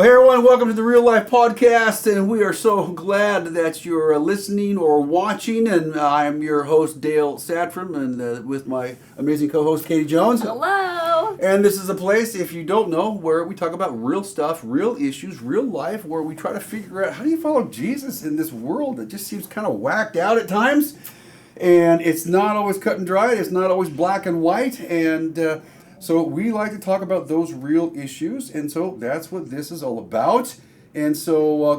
Well, hey everyone, welcome to the Real Life Podcast, and we are so glad that you're listening or watching, and I'm your host, Dale Sadfrom, and with my amazing co-host, Katie Jones. Hello! And this is a place, if you don't know, where we talk about real stuff, real issues, real life, where we try to figure out how do you follow Jesus in this world that just seems kind of whacked out at times, and it's not always cut and dried, it's not always black and white, and so we like to talk about those real issues, and so that's what this is all about. And so,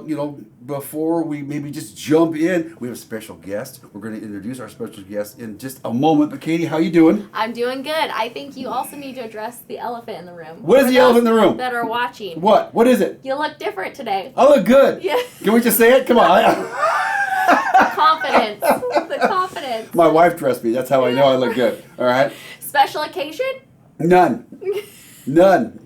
before we maybe just jump in, we have a special guest. We're going to introduce our special guest in just a moment. But Katie, how you doing? I'm doing good. I think you also need to address the elephant in the room. What is the elephant in the room? That are watching. What? What is it? You look different today. I look good. Yeah. Can we just say it? Come on. The confidence. The confidence. My wife dressed me. That's how I know I look good. All right? Special occasion? None.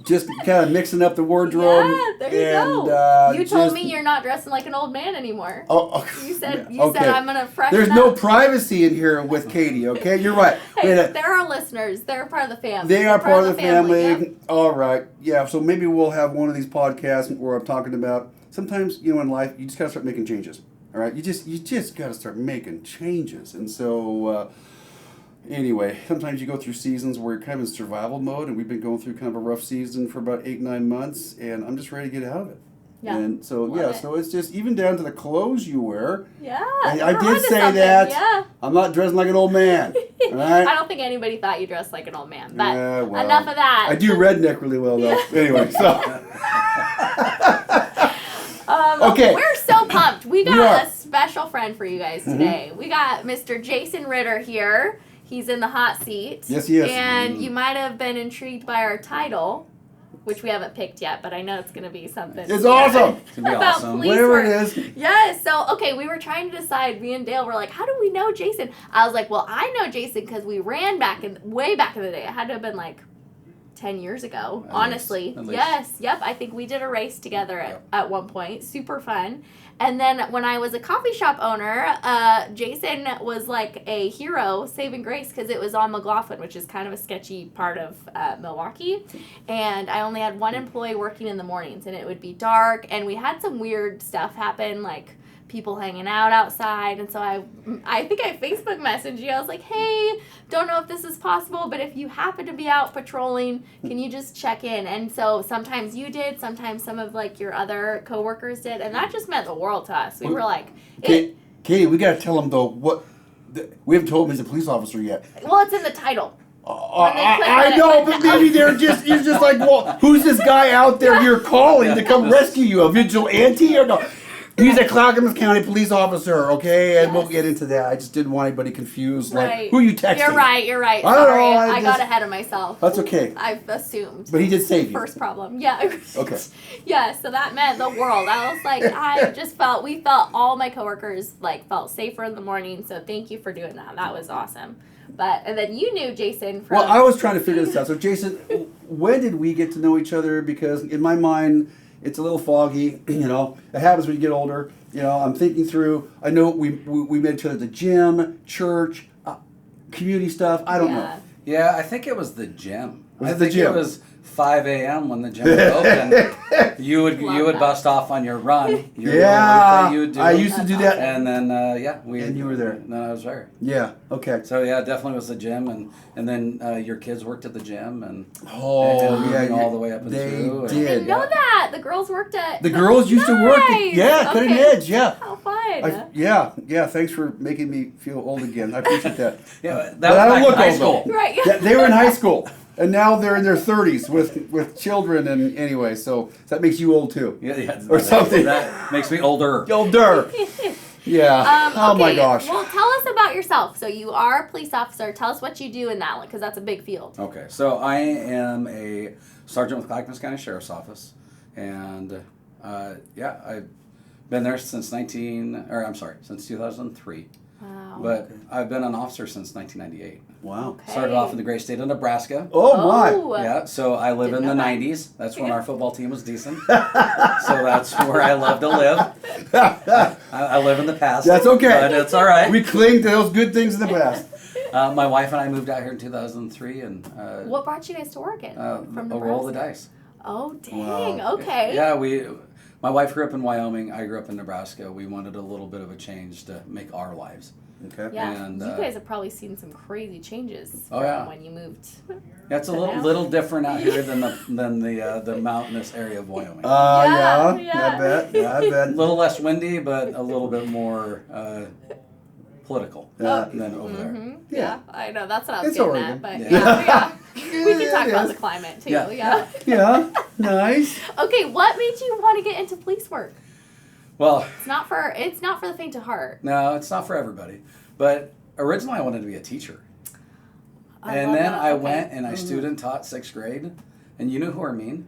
Just kind of mixing up the wardrobe. Yeah, there you go. You told me you're not dressing like an old man anymore. Oh, You said okay. I'm gonna freshen There's up. no privacy in here with Katie. Okay, you're right. Hey, they're our listeners. They're part of the family. They are part of the family. Yeah. All right. Yeah. So maybe we'll have one of these podcasts where I'm talking about sometimes in life you just gotta start making changes. All right. You just gotta start making changes, and so. Anyway, sometimes you go through seasons where you're kind of in survival mode, and we've been going through kind of a rough season for about 8-9 months, and I'm just ready to get out of it. Yeah. And so, so it's just even down to the clothes you wear. Yeah. I did say that. Yeah. I'm not dressing like an old man. All right? I don't think anybody thought you dressed like an old man, but well, enough of that. I do redneck really well, though. Yeah. Anyway, so. Okay. We're so pumped. We got a special friend for you guys today. We got Mr. Jason Ritter here. He's in the hot seat. Yes, he is. And you might have been intrigued by our title, which we haven't picked yet, but I know it's going to be something. It's awesome. It's going to be awesome. Whatever it is. Yes. So, okay, we were trying to decide. Me and Dale were like, how do we know Jason? I was like, well, I know Jason because we ran way back in the day. It had to have been like 10 years ago, honestly. At least. Yes. Yep. I think we did a race together at one point. Super fun. And then when I was a coffee shop owner, Jason was like a hero, saving grace, because it was on McLaughlin, which is kind of a sketchy part of Milwaukee. And I only had one employee working in the mornings, and it would be dark. And we had some weird stuff happen, like people hanging out outside. And so I think I Facebook messaged you. I was like, hey, don't know if this is possible, but if you happen to be out patrolling, can you just check in? And so sometimes you did, sometimes some of like your other coworkers did, and that just meant the world to us. We were like, Katie, we got to tell him though we haven't told him he's a police officer yet. well, it's in the title. I know, but maybe you're just like, well, who's this guy out there you're calling to come rescue you? A vigilante or no? He's a Clackamas County police officer, okay? And we'll get into that. I just didn't want anybody confused. Like, Right. who are you texting? You're right. I don't Sorry, know, I got ahead of myself. That's okay. I've assumed. But he did save you. First problem. Yeah. Okay. Yeah, so that meant the world. I was like, we felt all my coworkers felt safer in the morning, so thank you for doing that. That was awesome. And then you knew Jason from... Well, I was trying to figure this out. So, Jason, when did we get to know each other? Because in my mind, it's a little foggy, It happens when you get older. I'm thinking through. I know we met each other at the gym, church, community stuff. I don't know. Yeah, I think it was the gym. Was it the gym? It was 5 a.m. when the gym was open. You would bust off on your run. I used to do that. And then and you were there. And then I was there. Yeah. Okay. So yeah, definitely was the gym, and then your kids worked at the gym, and all the way up and through. I didn't know that the girls worked at. The girls used to work. Cutting edge. Yeah. How fun. Yeah. Thanks for making me feel old again. I appreciate that. Yeah, that was back in high school. Right. Yeah, they were in high school. And now they're in their 30s with children, and anyway, so that makes you old too. Yeah, or something. That makes me older. Older. Yeah. Oh my gosh. Well, tell us about yourself. So you are a police officer. Tell us what you do in that, because that's a big field. Okay, so I am a sergeant with Clackamas County Sheriff's Office, and I've been there since 2003. Wow. But I've been an officer since 1998. Wow. Okay. Started off in the great state of Nebraska. Oh my. Yeah, so I live Didn't in the know that. 90s. That's when our football team was decent. So that's where I love to live. I live in the past. That's okay. But it's all right. We cling to those good things in the past. My wife and I moved out here in 2003. And What brought you guys to Oregon? a roll of the dice. Oh, dang. Wow. Okay. Yeah, my wife grew up in Wyoming. I grew up in Nebraska. We wanted a little bit of a change to make our lives. Okay. Yeah, And, you guys have probably seen some crazy changes Oh, from yeah. when you moved. Yeah, it's a So now- little different out here than the mountainous area of Wyoming. Yeah, I yeah. bet. Yeah, I A bet. little less windy, but a little bit more political Yeah. than over there. Mhm. Yeah. Yeah, I know. That's what I was It's getting Oregon. at. But Yeah. yeah. We can talk It about is. the climate too. Yeah. Yeah. Yeah, nice. Okay, what made you want to get into police work? Well, It's not for the faint of heart. no, it's not for everybody. But originally I wanted to be a teacher. And love then that. I Okay. went and I student taught 6th grade. And you know who are mean?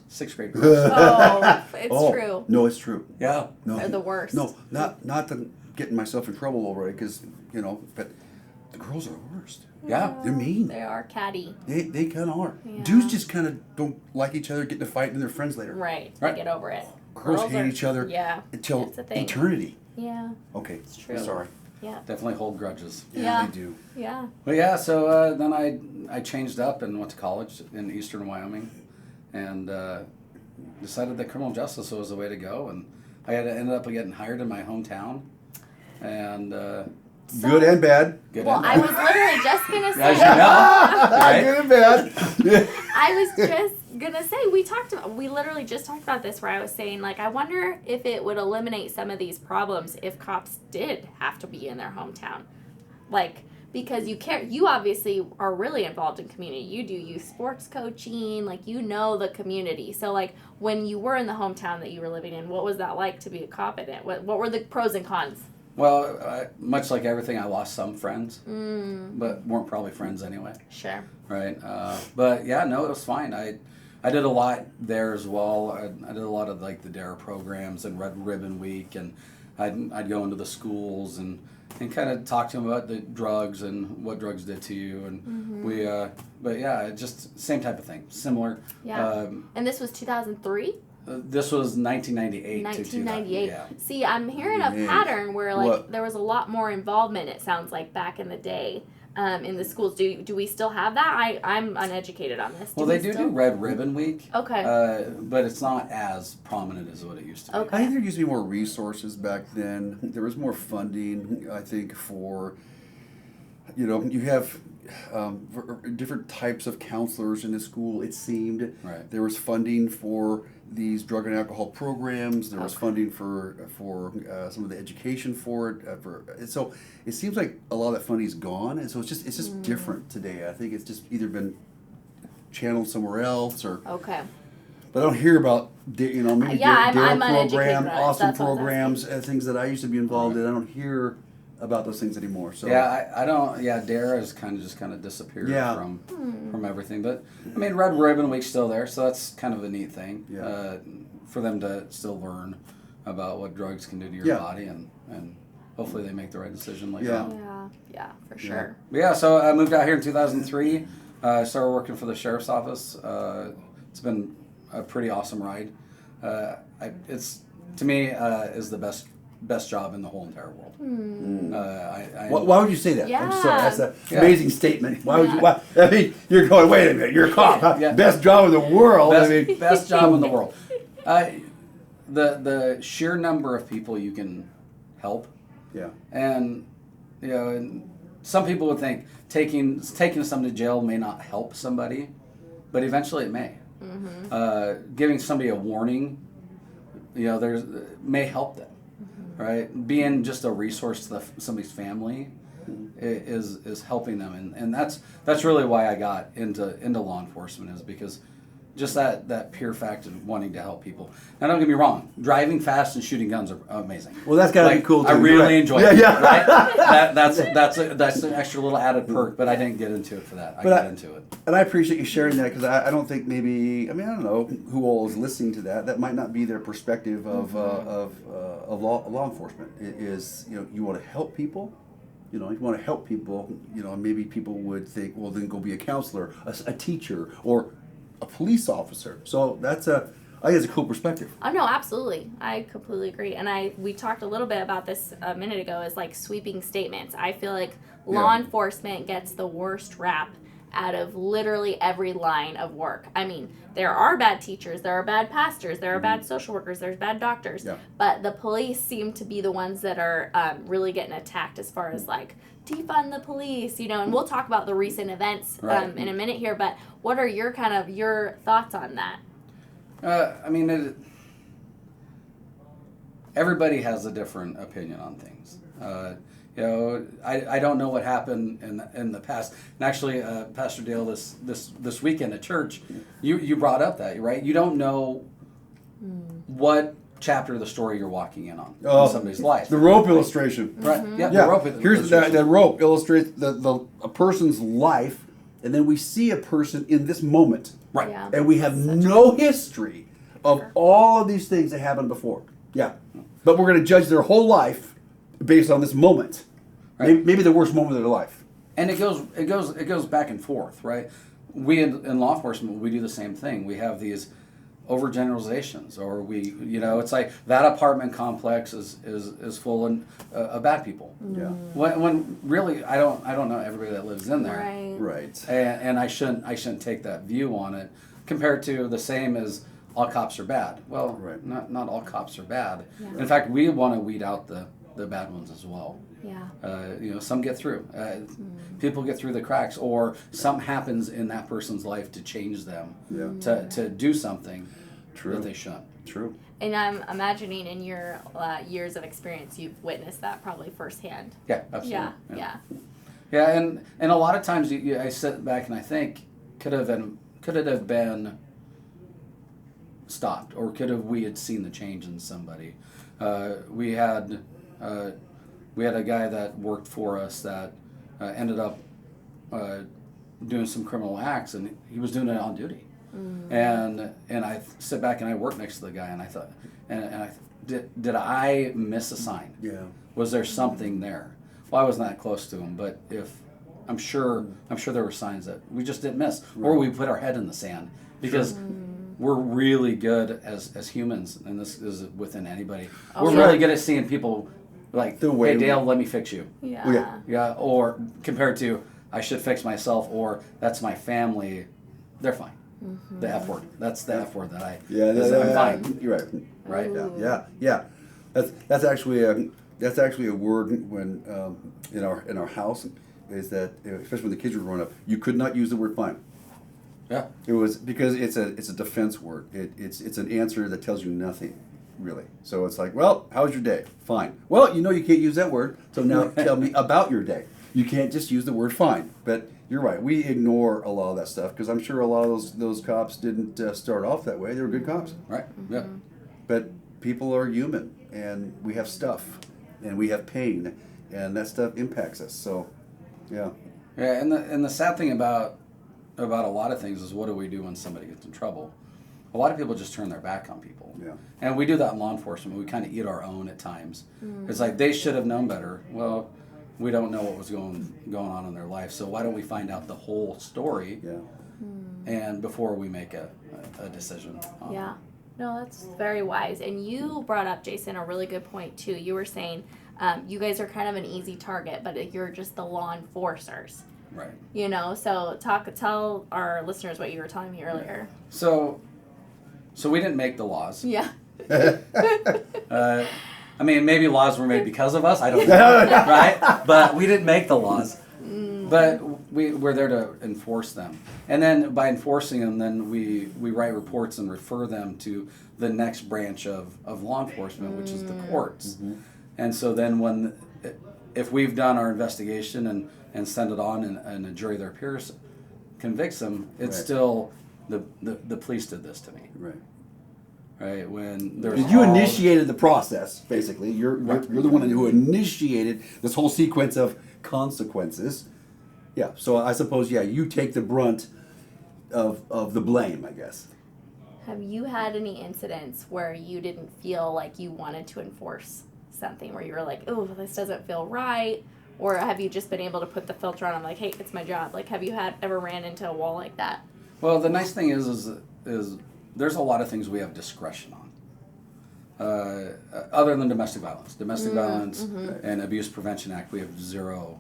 6th grade girls. Oh, it's true. No, it's true. Yeah. No, They're the worst. No, not to getting myself in trouble over it, because but the girls are the worst. Yeah. They're mean. They are catty. They kind of are. Yeah. Dudes just kind of don't like each other, get in a fight, and they're friends later. Right. Right. They get over it. Girls hate are- each other Yeah. until That's a thing. eternity. Yeah. Okay, It's true. sorry. Yeah. Definitely hold grudges. Yeah, Yeah. they do. Yeah. But yeah, so then I changed up and went to college in eastern Wyoming, and decided that criminal justice was the way to go. And I ended up getting hired in my hometown, and Good and bad. good. Well, and I bad. was literally just gonna say. As you know, right? Good and bad. I was just gonna say we literally just talked about this where I was saying like I wonder if it would eliminate some of these problems if cops did have to be in their hometown, like because you obviously are really involved in community. You do youth sports coaching, like you know the community. So like when you were in the hometown that you were living in, what was that like to be a cop in it? What were the pros and cons? Well, much like everything, I lost some friends, but weren't probably friends anyway, Sure. right? But yeah, no, it was fine. I did a lot there as well. I did a lot of like the DARE programs and Red Ribbon Week, and I'd go into the schools and kind of talk to them about the drugs and what drugs did to you, and but yeah, just same type of thing, similar. Yeah. And this was 2003? This was 1998 to 1998. 2000. Yeah. See, I'm hearing a Yeah. pattern where like What? there was a lot more involvement. It sounds like back in the day, in the schools. Do we still have that? I'm uneducated on this. Well, we they do still? Red Ribbon Week. Okay. But it's not as prominent as what it used to be. Okay. I think there used to be more resources back then. There was more funding, I think, for, you have different types of counselors in the school, it seemed. Right. There was funding for these drug and alcohol programs. There was Okay. funding for some of the education for it. So it seems like a lot of that funding's gone, and so it's just different today. I think it's just either been channeled somewhere else, or Okay. but I don't hear about maybe Yeah, I'm DARE uneducated program, on it. awesome That's what I was programs, things that I used to be involved in. I don't hear about those things anymore. So Yeah, I don't. Yeah, DARE has kind of disappeared Yeah. from everything. But I mean, Red Ribbon Week's still there, so that's kind of a neat thing. Yeah. For them to still learn about what drugs can do to your Yeah. body, and hopefully they make the right decision later Yeah. on. Yeah. Yeah, for sure. But yeah, so I moved out here in 2003. I started working for the sheriff's office. It's been a pretty awesome ride. It's to me is the best job in the whole entire world. Why would you say that? I'm sorry, Yeah. that's an Yeah. amazing statement. Why would you? Yeah. I mean, you're going. Wait a minute, you're a cop. Huh? Yeah. Best job in the world. Best, I mean, best job in the world. The sheer number of people you can help, yeah, and and some people would think taking somebody to jail may not help somebody, but eventually it may. Giving somebody a warning, may help them, right? Being just a resource to somebody's family is helping them, and that's really why I got into law enforcement, is because just that pure fact of wanting to help people. Now, don't get me wrong, driving fast and shooting guns are amazing. well, that's gotta be cool too. I really Right. enjoy Yeah, it. yeah. Right? That's an extra little added perk, but I didn't get into it for that. I But got into it. And I appreciate you sharing that, because I don't think maybe, I don't know who all is listening to that. That might not be their perspective of law enforcement. It is, you want to help people. If you want to help people, maybe people would think, well, then go be a counselor, a teacher, or a police officer. So I think it's a cool perspective. Oh no, absolutely. I completely agree. And we talked a little bit about this a minute ago, is like sweeping statements. I feel like law Yeah. enforcement gets the worst rap out of literally every line of work. I mean, there are bad teachers, there are bad pastors, there are bad social workers, there's bad doctors, but the police seem to be the ones that are really getting attacked as far as like defund the police, you know, and we'll talk about the recent events in a minute here, but what are your thoughts on that? I mean, everybody has a different opinion on things. You know, I don't know what happened in the past. And actually, Pastor Dale, this weekend at church, you brought up that, right? You don't know what chapter of the story you're walking in on somebody's life. The rope illustration. Right. Yeah. Yeah. The rope Here's that rope illustrates a person's life, and then we see a person in this moment. Right. Yeah. And we have no history of all of these things that happened before. Yeah. But we're going to judge their whole life based on this moment. Right. Maybe the worst moment of their life. And it goes back and forth, right? We in law enforcement, we do the same thing. We have these overgeneralizations, or it's like that apartment complex is full of bad people. Yeah. When really I don't know everybody that lives in there. Right. And I shouldn't take that view on it, compared to the same as all cops are bad. Well, not all cops are bad. Yeah. In fact, we want to weed out the bad ones as well. Yeah. Some get through. People get through the cracks, or something happens in that person's life to change them to do something that they shouldn't. True. And I'm imagining in your years of experience, you've witnessed that probably firsthand. Yeah, absolutely. Yeah. Yeah, and a lot of times I sit back and I think, could it have been stopped, or we had seen the change in somebody. We had a guy that worked for us that ended up doing some criminal acts, and he was doing it on duty. And I sit back and I work next to the guy, and I thought, did I miss a sign? Yeah. Was there something there? Well, I wasn't that close to him, but I'm sure there were signs that we just didn't miss, or we put our head in the sand, because we're really good as humans, and this is within anybody. We're really good at seeing people like, hey Dale, let me fix you. Yeah. Or compared to, I should fix myself, or that's my family, they're fine. The F word. That's the F word that I'm fine. You're right. Right. Yeah. That's actually a word when in our house, is that, especially when the kids were growing up, you could not use the word fine. Yeah. It was because it's a defense word. It's an answer that tells you nothing, really. So it's like, well, how was your day? Fine. Well, you can't use that word, so now tell me about your day. You can't just use the word fine. But you're right. We ignore a lot of that stuff, because I'm sure a lot of those cops didn't start off that way. They were good cops. Right. Yeah. But people are human, and we have stuff, and we have pain, and that stuff impacts us. So, yeah. Yeah, and the sad thing about a lot of things is, what do we do when somebody gets in trouble? A lot of people just turn their back on people. Yeah. And we do that in law enforcement. We kind of eat our own at times. It's like, they should have known better. Well, we don't know what was going on in their life, so why don't we find out the whole story? Yeah. And before we make a decision. Yeah. No, that's very wise. And you brought up, Jason, a really good point too. You were saying you guys are kind of an easy target, but you're just the law enforcers. Right. So tell our listeners what you were telling me earlier. So we didn't make the laws. Yeah. I mean, maybe laws were made because of us. I don't know, right? But we didn't make the laws. But we're there to enforce them. And then by enforcing them, then we write reports and refer them to the next branch of law enforcement, which is the courts. And so then if we've done our investigation and send it on, and a jury their peers convicts them, it's still the police did this to me. Right, when there's you initiated the process, basically. You're the one who initiated this whole sequence of consequences. Yeah, so I suppose, you take the brunt of the blame, I guess. Have you had any incidents where you didn't feel like you wanted to enforce something, where you were like, oh, this doesn't feel right? Or have you just been able to put the filter on, I'm like, hey, it's my job? Like, have you ever ran into a wall like that? Well, the nice thing is there's a lot of things we have discretion on. Other than domestic violence. Domestic violence and Abuse Prevention Act, we have zero,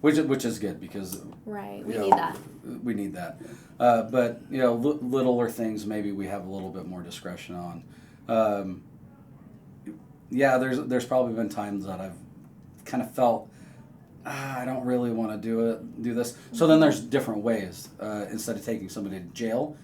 which is good because Right. We you know, need that. We need that. But you know, littler things maybe we have a little bit more discretion on. Yeah, there's probably been times that I've kind of felt I don't really want to do this. So then there's different ways. Instead of taking somebody to jail,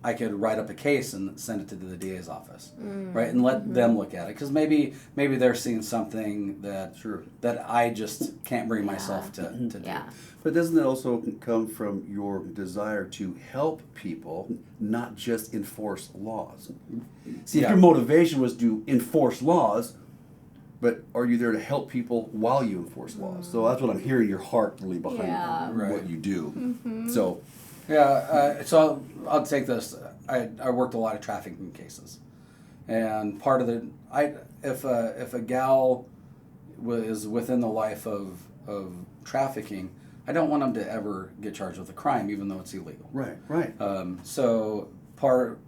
I could write up a case and send it to the DA's office, right, and let them look at it because maybe they're seeing something that I just can't bring myself to do. Yeah. But doesn't that also come from your desire to help people, not just enforce laws? See, if your motivation was to enforce laws, but are you there to help people while you enforce laws? So that's what I'm hearing your heart really behind what you do. So. Yeah, so I'll take this. I worked a lot of trafficking cases, and part of if a gal is within the life of trafficking, I don't want them to ever get charged with a crime, even though it's illegal. Right. So part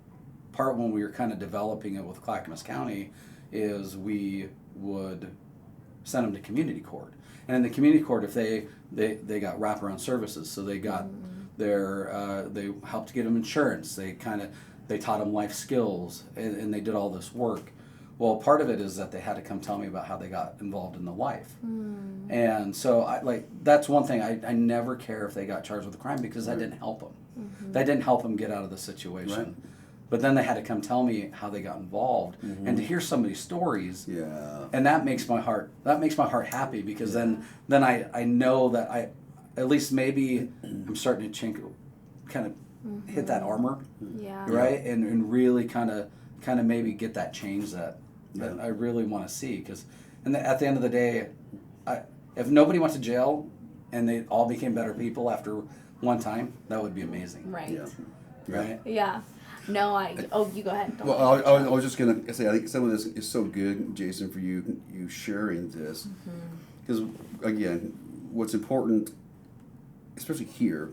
when we were kind of developing it with Clackamas County is we would send them to community court, and in the community court, if they got wraparound services, so they got they helped get them insurance. They taught them life skills, and they did all this work. Well, part of it is that they had to come tell me about how they got involved in the life. And so that's one thing. I never care if they got charged with a crime because that didn't help them. That didn't help them get out of the situation. Right. But then they had to come tell me how they got involved, and to hear somebody's stories. Yeah. And that makes my heart happy because then I know that I at least maybe I'm starting to kind of hit that armor, right, and really kind of maybe get that change that I really want to see because, at the end of the day, if nobody went to jail and they all became better people after one time, that would be amazing. Right. Right. Yeah. No, you go ahead. Well, I was just going to say, I think some of this is so good, Jason, for you sharing this. Because, again, what's important, especially here,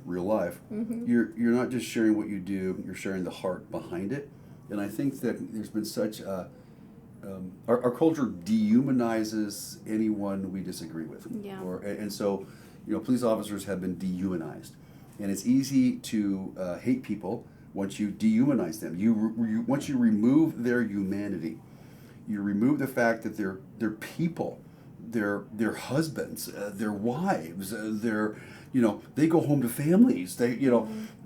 real life, you're not just sharing what you do, you're sharing the heart behind it. And I think that there's been such our culture dehumanizes anyone we disagree with. Yeah. And so, police officers have been dehumanized. And it's easy to hate people once you dehumanize them. Once you remove their humanity, you remove the fact that they're people, they're husbands, their wives, they go home to families.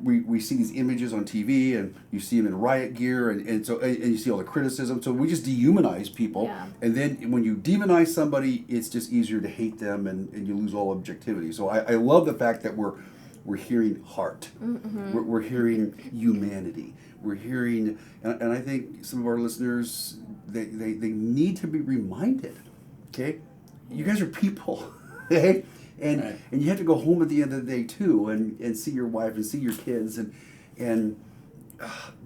We see these images on TV, and you see them in riot gear, and you see all the criticism. So we just dehumanize people, and then when you demonize somebody, it's just easier to hate them, and you lose all objectivity. So I love the fact that we're hearing heart, we're hearing humanity, we're hearing, and I think some of our listeners they need to be reminded. Okay, you guys are people, okay. And you have to go home at the end of the day too, and see your wife and see your kids and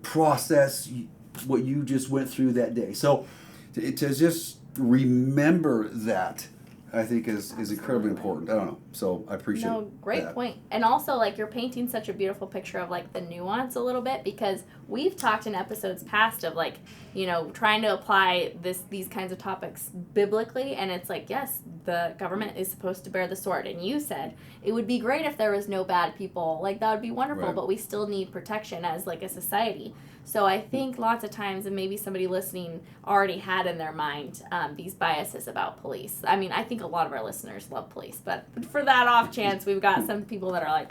process what you just went through that day. So to just remember that, I think is incredibly important. I don't know. So I appreciate that. No, great point. And also, you're painting such a beautiful picture of, the nuance a little bit, because we've talked in episodes past of, trying to apply these kinds of topics biblically, and it's yes, the government is supposed to bear the sword. And you said it would be great if there was no bad people. That would be wonderful, right. But we still need protection as, a society. So I think lots of times, and maybe somebody listening already had in their mind these biases about police. I mean, I think a lot of our listeners love police, but for that off chance, we've got some people that are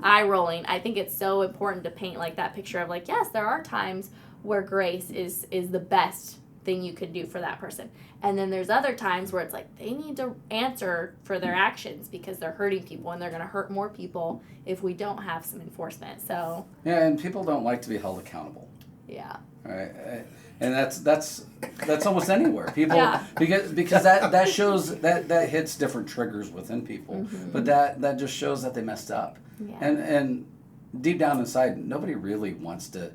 eye rolling. I think it's so important to paint that picture of yes, there are times where grace is the best thing you could do for that person. And then there's other times where it's they need to answer for their actions because they're hurting people, and they're going to hurt more people if we don't have some enforcement. So yeah, and people don't like to be held accountable. Yeah. Right. And that's almost anywhere. People because that shows that hits different triggers within people. But that just shows that they messed up. Yeah. And deep down inside, nobody really wants to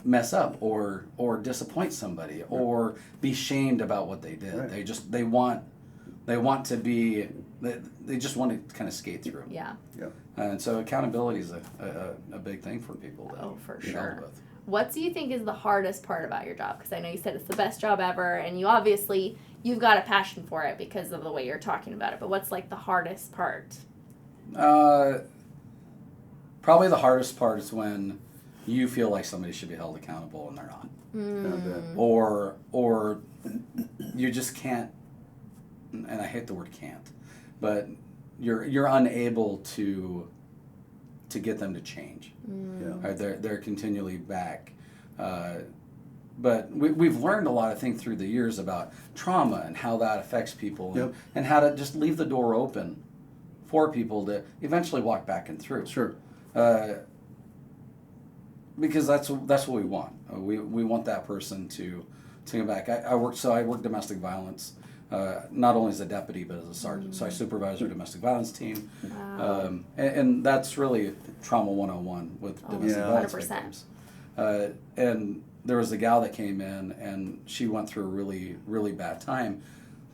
mess up or disappoint somebody or be shamed about what they did. Right. They want to be they just want to kind of skate through. Yeah. And so accountability is a big thing for people to for be sure. held with. What do you think is the hardest part about your job? Because I know you said it's the best job ever, and you obviously, you've got a passion for it because of the way you're talking about it. But what's like the hardest part? Probably the hardest part is when you feel like somebody should be held accountable and they're not. Or you just can't, and I hate the word can't, but you're unable to get them to change. Right? They're continually back. But we've learned a lot of things through the years about trauma and how that affects people, and how to just leave the door open for people to eventually walk back and through. Sure. Because that's what we want. We want that person to come back. I work domestic violence, not only as a deputy but as a sergeant. So I supervise our domestic violence team. Wow. And that's really trauma 101 with domestic violence 100%. victims. And there was a gal that came in and she went through a really, really bad time,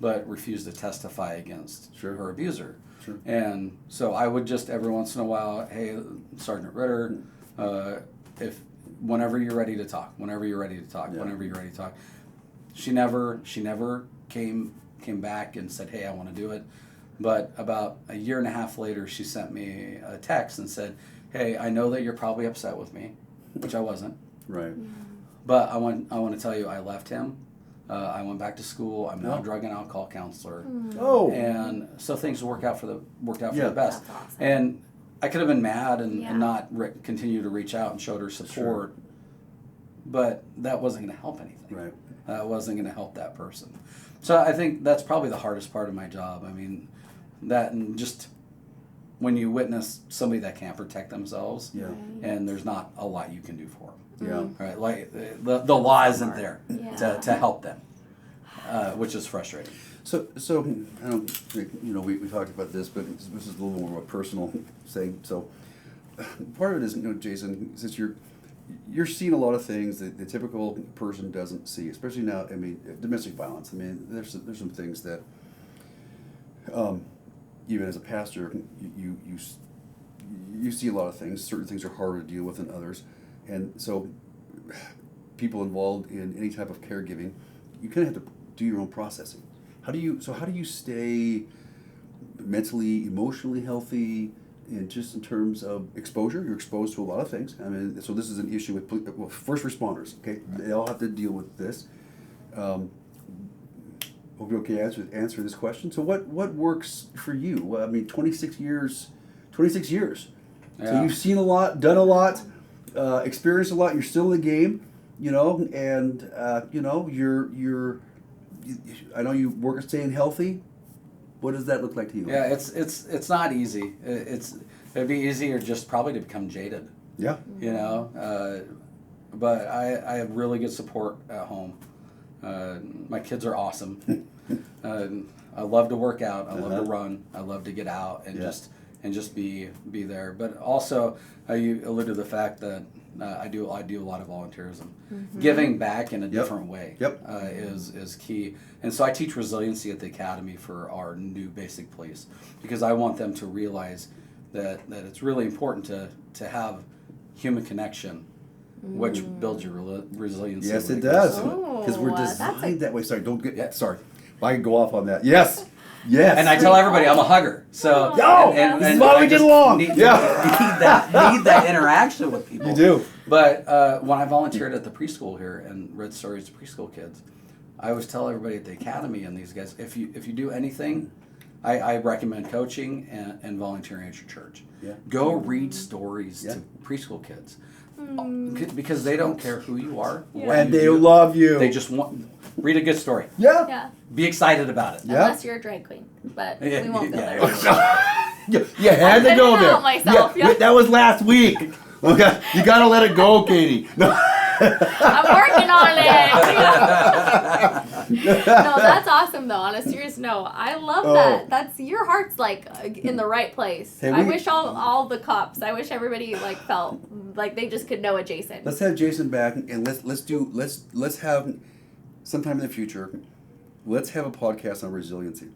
but refused to testify against her abuser. Sure. And so I would just every once in a while, hey, Sergeant Ritter, if whenever you're ready to talk, She never came back and said, hey, I want to do it. But about a year and a half later, she sent me a text and said, hey, I know that you're probably upset with me, which I wasn't. Right. But I want to tell you, I left him. I went back to school. I'm now a drug and alcohol counselor. Oh. And so things worked out for the best. That's awesome. And I could have been mad and not continue to reach out and showed her support, but that wasn't going to help anything. Right. That wasn't going to help that person. So I think that's probably the hardest part of my job. I mean, that and just when you witness somebody that can't protect themselves, and there's not a lot you can do for them. Right, like the law isn't there to help them, which is frustrating. So I don't think, we talked about this, but this is a little more of a personal thing. So part of it is, Jason, since you're seeing a lot of things that the typical person doesn't see, especially now. I mean, domestic violence. I mean, there's some things that, even as a pastor, you see a lot of things. Certain things are harder to deal with than others, and so people involved in any type of caregiving, you kind of have to do your own processing. How do you stay mentally, emotionally healthy, and just in terms of exposure? You're exposed to a lot of things. I mean, so this is an issue with first responders. Okay, they all have to deal with this. Hope you're okay answer this question. So what works for you? Well, I mean, 26 years. Yeah. So you've seen a lot, done a lot, experienced a lot. You're still in the game, and you're. I know you work at staying healthy. What does that look like to you? Yeah, it's not easy. It'd be easier just probably to become jaded. Yeah. But I have really good support at home. My kids are awesome. I love to work out. I love to run. I love to get out and just be there. But also, you alluded to the fact that I do a lot of volunteerism. Giving back in a different way is key. And so I teach resiliency at the academy for our new basic police because I want them to realize that it's really important to have human connection, which builds your resiliency. Yes, it does. Because we're designed that way. Sorry, don't get sorry. I can go off on that. Yes. And I tell everybody I'm a hugger. So this is why we get along. Need that interaction with people. You do. But when I volunteered at the preschool here and read stories to preschool kids, I always tell everybody at the academy and these guys, if you do anything, I recommend coaching and volunteering at your church. Yeah. Go read stories to preschool kids. Because they don't care who you are. And they love you. They just read a good story. Yeah. Be excited about it. Unless you're a drag queen. But we won't go there. You had to go there. Myself, that was last week. Okay, you gotta let it go, Katie. No. I'm working on it. No, that's awesome though. On a serious note, I love that. That's your heart's like in the right place. Hey, I wish all the cops. I wish everybody like felt like they just could know a Jason. Let's have Jason back and let's have sometime in the future. Let's have a podcast on resiliency.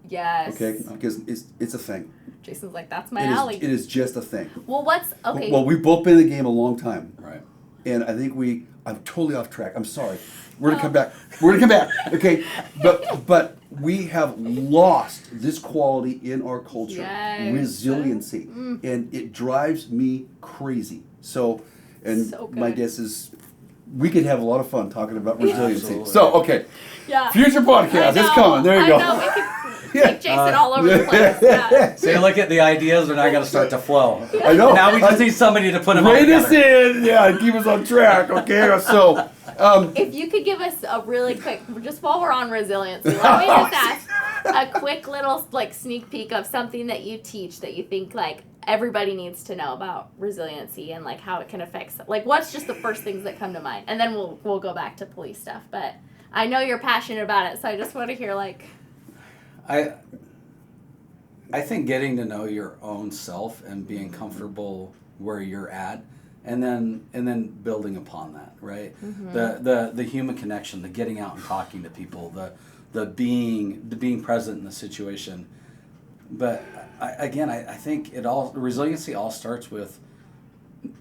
Yes. Okay, because it's a thing. Jason's like, that's my alley. It is just a thing. Well, what's okay? Well, we've both been in the game a long time. Right. And I think I'm totally off track. I'm sorry. We're gonna come back. We're gonna come back. Okay, but we have lost this quality in our culture, Yes. resiliency, and it drives me crazy. So my good. guess is we could have a lot of fun talking about resiliency. Absolutely. So okay, Yeah. future podcast, it's coming. There you go. I know. We could take Jason all over the place. Yeah. So look at the ideas, and I got to start to flow. I know. Now we just need somebody to put them all Rein us together. in, yeah, keep us on track. Okay, so. If you could give us a really quick, just while we're on resiliency, let me just ask a quick little like sneak peek of something that you teach that you think like everybody needs to know about resiliency and like how it can affect, like what's just the first things that come to mind, and then we'll go back to police stuff. But I know you're passionate about it, so I just want to hear like. I think getting to know your own self and being comfortable where you're at, and then building upon that, right? The human connection, the getting out and talking to people, the being present in the situation. But I think resiliency all starts with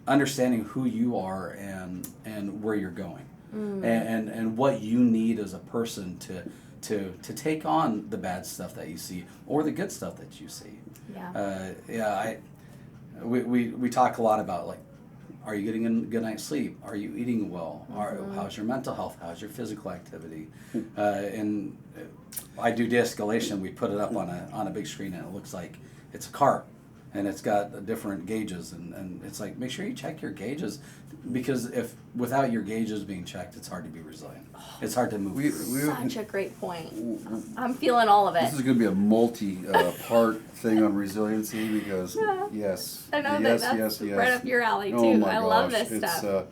understanding who you are and where you're going, and what you need as a person to take on the bad stuff that you see or the good stuff that you see. We talk a lot about like, are you getting a good night's sleep? Are you eating well? How's your mental health? How's your physical activity? And I do de-escalation. We put it up on a big screen, and it looks like it's a car, and it's got different gauges, and it's like, make sure you check your gauges, because if without your gauges being checked, it's hard to be resilient. It's hard to move. Such a great point. I'm feeling all of it. This is going to be a multi-part thing on resiliency because yes, I know yes, that's yes. right up your alley too. Oh my I love gosh, this stuff.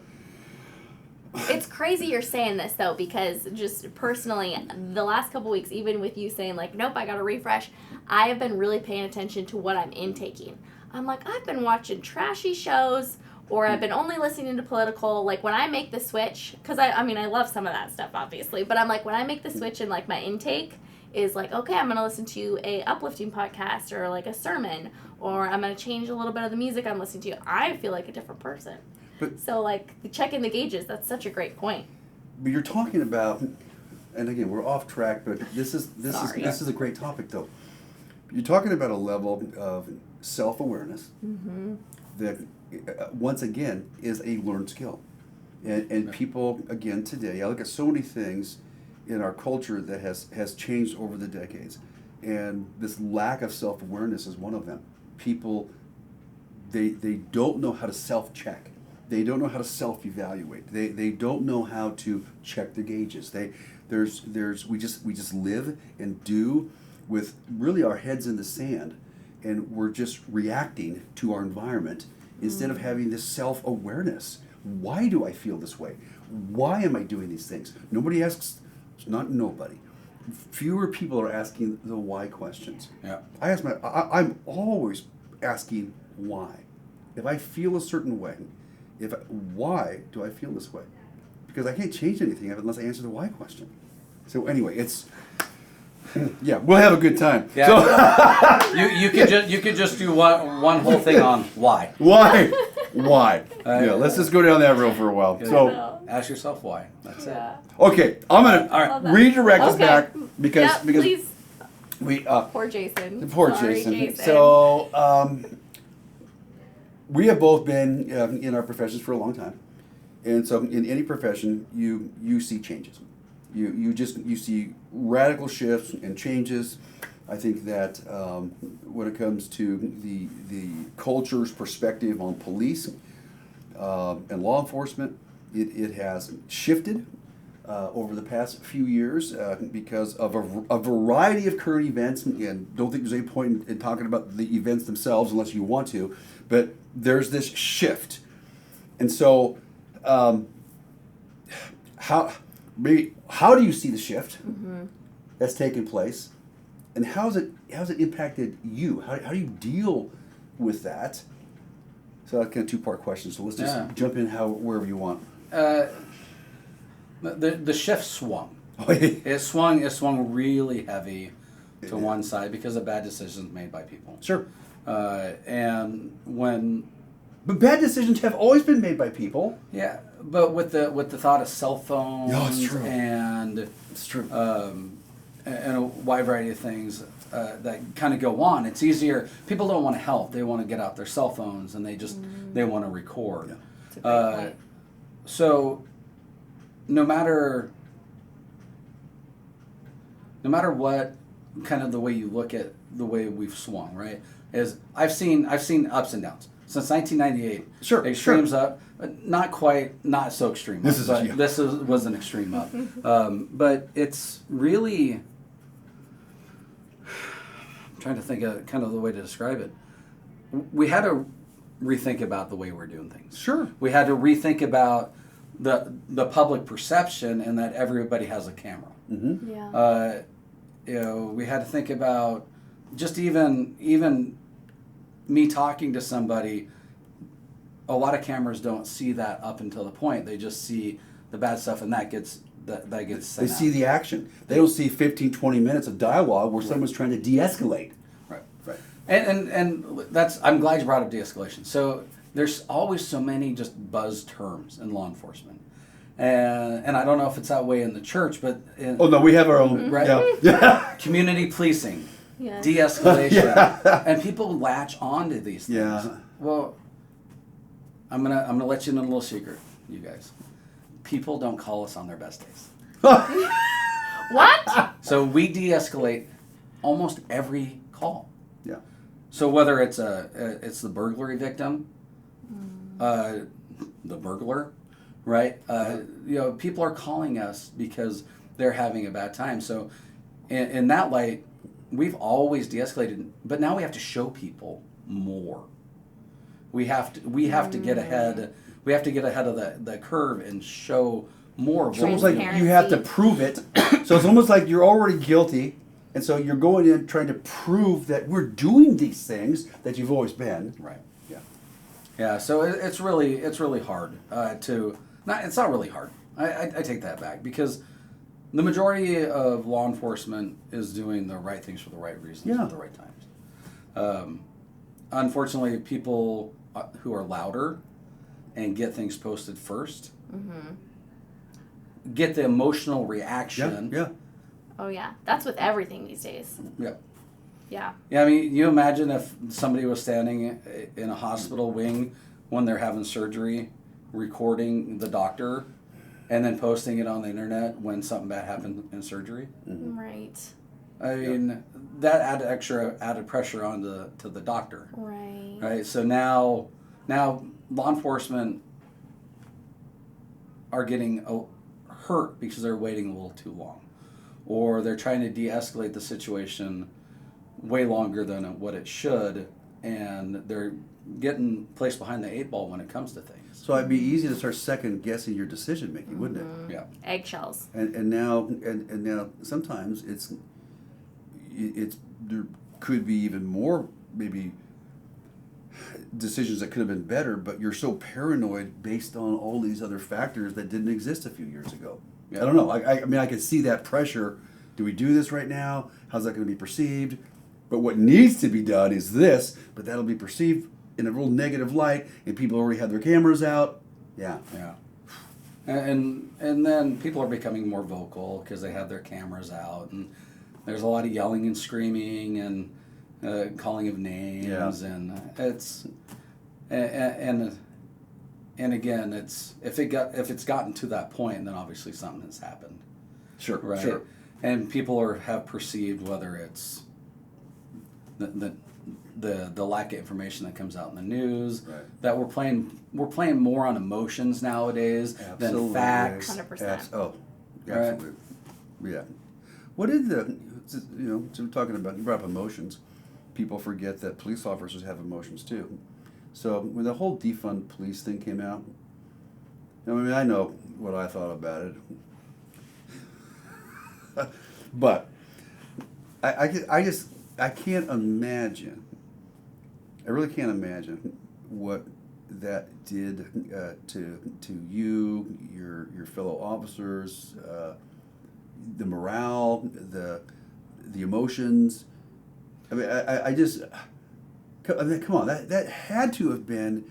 It's crazy you're saying this though, because just personally, the last couple weeks, even with you saying like, nope, I got to refresh, I have been really paying attention to what I'm intaking. I'm like, I've been watching trashy shows, or I've been only listening to political. Like when I make the switch, because I love some of that stuff obviously, but I'm like, when I make the switch and like my intake is like, okay, I'm going to listen to a uplifting podcast or like a sermon, or I'm going to change a little bit of the music I'm listening to, I feel like a different person. So like checking the gauges, that's such a great point. But you're talking about, and again, we're off track, but this is a great topic though. You're talking about a level of self-awareness that once again is a learned skill, and people again today, I look at so many things in our culture that has changed over the decades, and this lack of self-awareness is one of them. People they don't know how to self-check. They don't know how to self-evaluate. They don't know how to check their gauges. We just live and do with really our heads in the sand, and we're just reacting to our environment instead of having this self-awareness. Why do I feel this way? Why am I doing these things? Nobody asks, not nobody. Fewer people are asking the why questions. Yeah. I'm always asking why. If I feel a certain way, why do I feel this way? Because I can't change anything unless I answer the why question. So anyway, yeah, we'll have a good time. Yeah. So, you could just do one whole thing on why. Why? Yeah, let's just go down that road for a while. So ask yourself why. That's it. Okay, I'm gonna redirect us back because please. we Poor Jason. Sorry, Jason. So we have both been in our professions for a long time, and so in any profession, you see changes. You see radical shifts and changes. I think that when it comes to the culture's perspective on police and law enforcement, it has shifted over the past few years because of a variety of current events. And don't think there's any point in talking about the events themselves unless you want to, but there's this shift. And so how do you see the shift that's taken place, and how's it impacted you? How do you deal with that? So that's kind of two-part question. So let's just jump in wherever you want. The shift swung. It swung really heavy to one side because of bad decisions made by people. Sure. And when But bad decisions have always been made by people. Yeah, but with the thought of cell phones it's true. and It's true. and a wide variety of things that kind of go on, it's easier. People don't want to help; they want to get out their cell phones and they want to record. Yeah. That's a great point. So, no matter what kind of the way you look at the way we've swung, right? Is I've seen ups and downs since 1998. Sure, extremes sure. up, but not so extreme. This up, is- but this was an extreme up. But it's really, I'm trying to think of kind of the way to describe it. We had to rethink about the way we're doing things. Sure. We had to rethink about the public perception and that everybody has a camera. Mm-hmm. Yeah. We had to think about just even me talking to somebody. A lot of cameras don't see that up until the point. They just see the bad stuff, and that gets They sent see out. the action. They don't see 15, 20 minutes of dialogue where someone's trying to de-escalate. Right. Right. And that's, I'm glad you brought up de-escalation. So there's always so many just buzz terms in law enforcement. And I don't know if it's that way in the church, but in Oh no, we have our own. Right. Yeah. community policing, Yeah. de-escalation, Yeah. and people latch on to these things. Yeah. Well, I'm gonna let you in a little secret, you guys. People don't call us on their best days. What? So we de-escalate almost every call. Yeah. So whether it's the burglary victim, the burglar, right? People are calling us because they're having a bad time. So in that light, we've always de-escalated, but now we have to show people more. We have to get ahead. We have to get ahead of the curve and show more. It's almost like you have to prove it. So it's almost like you're already guilty, and so you're going in trying to prove that we're doing these things that you've always been. Right. Yeah. Yeah. So it's really hard to. It's not really hard. I take that back because the majority of law enforcement is doing the right things for the right reasons at the right times. Unfortunately, people who are louder and get things posted first get the emotional reaction. Yeah. Oh yeah, that's with everything these days. Yeah. Yeah. Yeah, I mean, you imagine if somebody was standing in a hospital wing when they're having surgery, recording the doctor, and then posting it on the internet when something bad happened in surgery. Right. I mean, that added pressure on to the doctor. Right. Right. So now law enforcement are getting hurt because they're waiting a little too long, or they're trying to de-escalate the situation way longer than what it should, and they're getting placed behind the 8 ball when it comes to things. So it'd be easy to start second guessing your decision making, wouldn't it? Yeah. Eggshells. And now sometimes it's there could be even more maybe decisions that could have been better, but you're so paranoid based on all these other factors that didn't exist a few years ago. Yeah. I don't know. I mean, I could see that pressure. Do we do this right now? How's that going to be perceived? But what needs to be done is this, but that'll be perceived in a real negative light, and people already have their cameras out. Yeah. Yeah. And then people are becoming more vocal because they have their cameras out, and there's a lot of yelling and screaming and calling of names, and it's and again, it's if it's gotten to that point, then obviously something has happened. Sure. Right. Sure. And people have perceived whether it's the lack of information that comes out in the news, Right. that we're playing more on emotions nowadays Absolutely. than facts. 100%. Oh, Right. absolutely. Yeah. What did so we're talking about, you brought up emotions. People forget that police officers have emotions too. So when the whole defund police thing came out, I mean, I know what I thought about it. But I can't imagine, I really can't imagine what that did to you, your fellow officers, the morale, the emotions. I mean, I mean, come on, that had to have been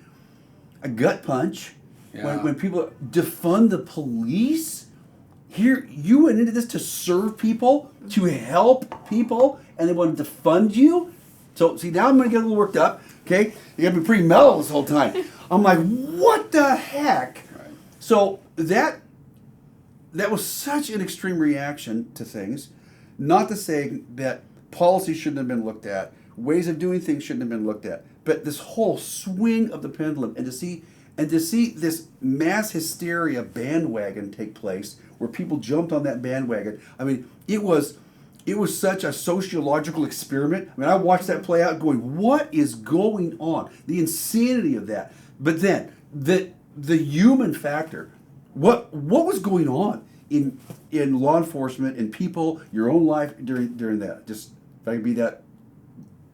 a gut punch. Yeah. When people defund the police, here you went into this to serve people, to help people, and they want to defund you. So see, now I'm going to get a little worked up. Okay, you got to be pretty mellow this whole time. I'm like, what the heck? Right. So that was such an extreme reaction to things. Not to say that policy shouldn't have been looked at, ways of doing things shouldn't have been looked at, but this whole swing of the pendulum, and to see this mass hysteria bandwagon take place, where people jumped on that bandwagon. I mean, it was such a sociological experiment. I mean, I watched that play out, going, "What is going on?" The insanity of that. But then the human factor. What was going on in law enforcement, in people, your own life during that? Just if I can be that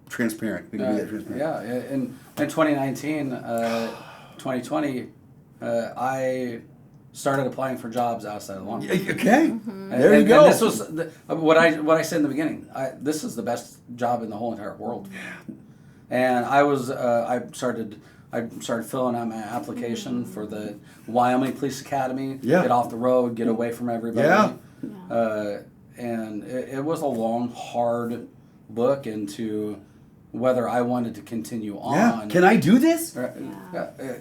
transparent. Yeah, in 2019, 2020, I started applying for jobs outside of law enforcement. Okay, there you go. And this was what I said in the beginning. This is the best job in the whole entire world. And I started filling out my application for the Wyoming Police Academy. Yeah. Get off the road, get away from everybody. Yeah. And it was a long, hard look into whether I wanted to continue on. Yeah. Can I do this?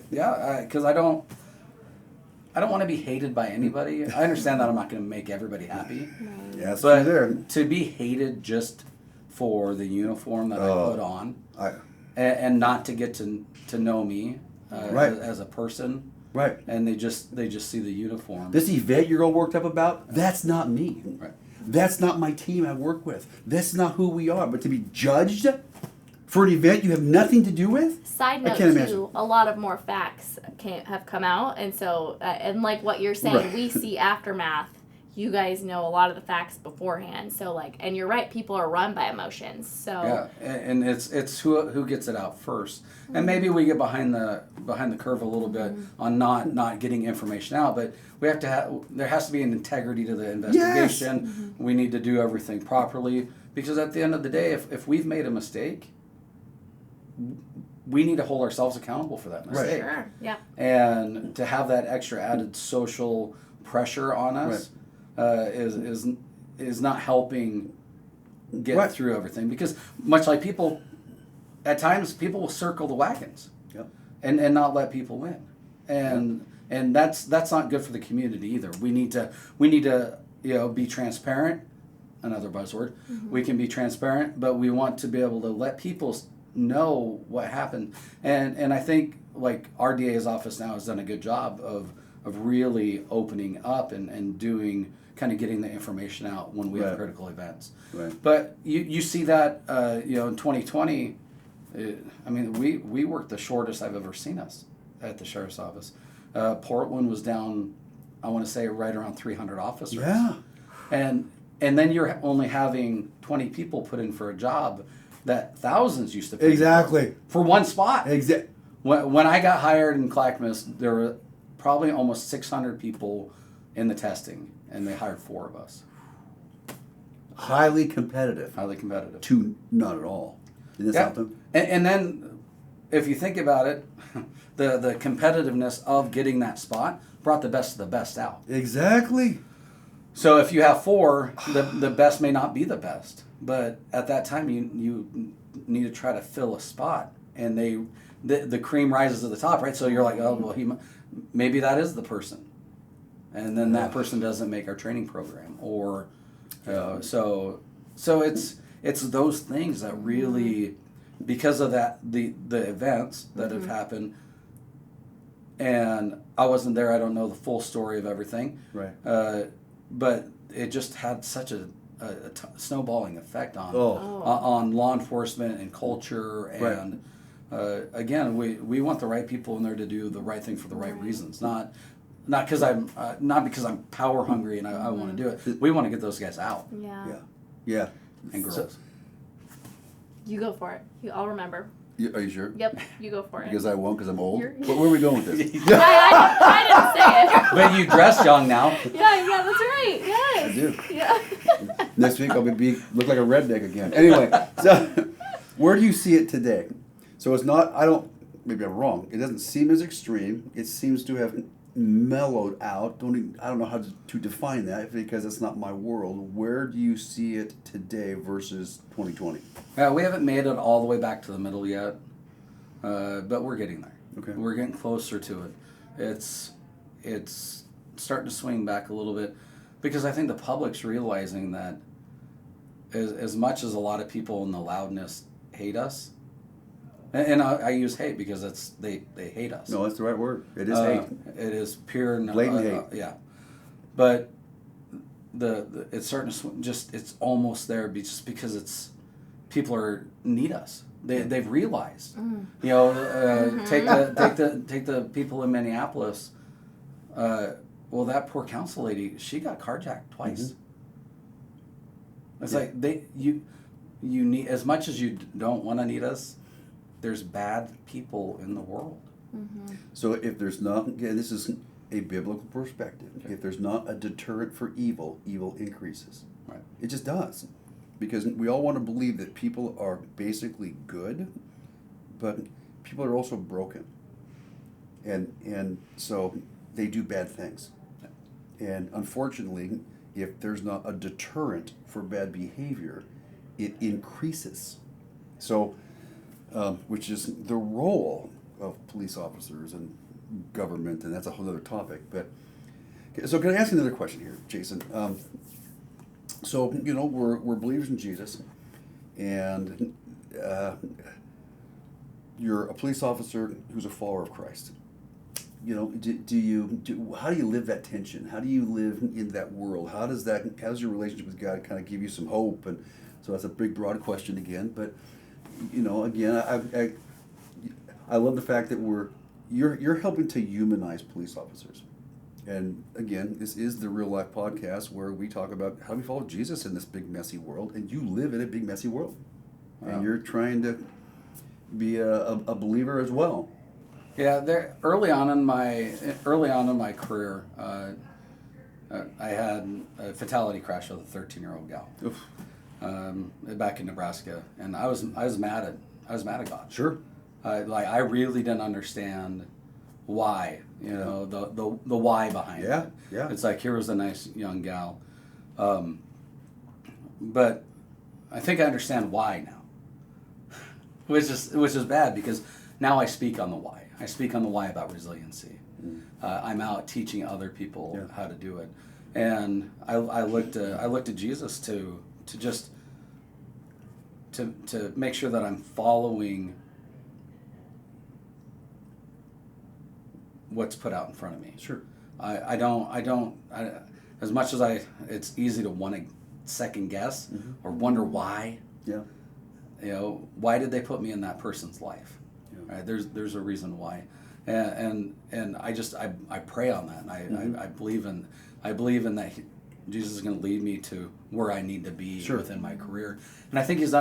Yeah, because I don't want to be hated by anybody. I understand that I'm not going to make everybody happy. Yeah, that's but true there. to be hated just for the uniform that I put on, and not to get to know me as a person, right? And they just see the uniform. This event you're all worked up about, that's not me. Right. That's not my team I work with. That's not who we are. But to be judged for an event you have nothing to do with? Side note, too, a lot of more facts have come out. And so, and like what you're saying, Right. we see aftermath. You guys know a lot of the facts beforehand. So, like, and you're right, people are run by emotions. So Yeah, and it's who gets it out first. And maybe we get behind the curve a little bit on not getting information out, but we have to there has to be an integrity to the investigation. Yes. We need to do everything properly, because at the end of the day, if we've made a mistake, we need to hold ourselves accountable for that mistake. Sure. Yeah. And to have that extra added social pressure on us is not helping get through everything, because much like people, at times people will circle the wagons and not let people win, and that's not good for the community either. We need to be transparent. Another buzzword. Mm-hmm. We can be transparent, but we want to be able to let people know what happened, and I think like our DA's office now has done a good job of really opening up and doing kind of getting the information out when we have critical events. Right. But you see that in 2020, I mean we worked the shortest I've ever seen us at the sheriff's office. Portland was down, I want to say right around 300 officers. Yeah. And then you're only having 20 people put in for a job that thousands used to pay for one spot. Exactly. When I got hired in Clackamas, there were probably almost 600 people in the testing, and they hired 4 of us. Highly competitive. To not at all. Isn't that something? And then, if you think about it, the competitiveness of getting that spot brought the best of the best out. Exactly. So if you have 4, the best may not be the best, but at that time you need to try to fill a spot, and the cream rises to the top, right? So you're like, oh well, maybe that is the person, and then that person doesn't make our training program, or so it's those things that really, because of that the events that have happened, and I wasn't there, I don't know the full story of everything, right? But it just had such a snowballing effect on law enforcement and culture, and again, we want the right people in there to do the right thing for the right reasons, not because I'm power hungry and I want to do it. We want to get those guys out. Yeah. And girls. So, you go for it. I'll remember. Are you sure? Yep, you go for it. Because I won't, because I'm old? Where are we going with this? I didn't say it. But you dress young now. Yeah, that's right. Yes. I do. Yeah. Next week I'll look like a redneck again. Anyway, so where do you see it today? So it's not, maybe I'm wrong. It doesn't seem as extreme. It seems to have mellowed out. I don't know how to define that because it's not my world. Where do you see it today versus 2020? Yeah, we haven't made it all the way back to the middle yet, but we're getting there. Okay. We're getting closer to it. It's starting to swing back a little bit because I think the public's realizing that as much as a lot of people in the loudness hate us, and I use hate because they hate us. No, that's the right word. It is hate. It is pure blatant hate. Yeah, but it's starting to it's almost there just because people need us. They've realized. You know, take the people in Minneapolis. Well, that poor council lady, she got carjacked twice. It's like you need, as much as you don't want to need us, there's bad people in the world. So if there's not, again, this is a biblical perspective. Okay. If there's not a deterrent for evil, evil increases. Right. It just does. Because we all want to believe that people are basically good, but people are also broken. And so they do bad things. And unfortunately, if there's not a deterrent for bad behavior, it increases. So, which is the role of police officers and government, and that's a whole other topic. But so, can I ask you another question here, Jason? So, you know, we're believers in Jesus, and you're a police officer who's a follower of Christ. You know, how do you live that tension? How do you live in that world? How does your relationship with God kind of give you some hope? And so that's a big, broad question again. But you know, again, I love the fact that you're helping to humanize police officers. And again, this is the Real Life Podcast where we talk about how we follow Jesus in this big, messy world. And you live in a big, messy world, and you're trying to be a believer as well. Yeah, early on in my career, I had a fatality crash with a 13-year-old gal back in Nebraska, and I was mad at God. Sure. I really didn't understand why, you know, the why behind it. Yeah. It's like, here was a nice young gal, but I think I understand why now, which is bad because now I speak on the why. I speak on the why about resiliency. I'm out teaching other people how to do it, and I looked to Jesus to make sure that I'm following what's put out in front of me. Sure. I don't as much as it's easy to want to second guess or wonder why. Yeah. You know, why did they put me in that person's life? Right? There's a reason why, and I pray on that, and I believe in that Jesus is going to lead me to where I need to be within my career, and I think he's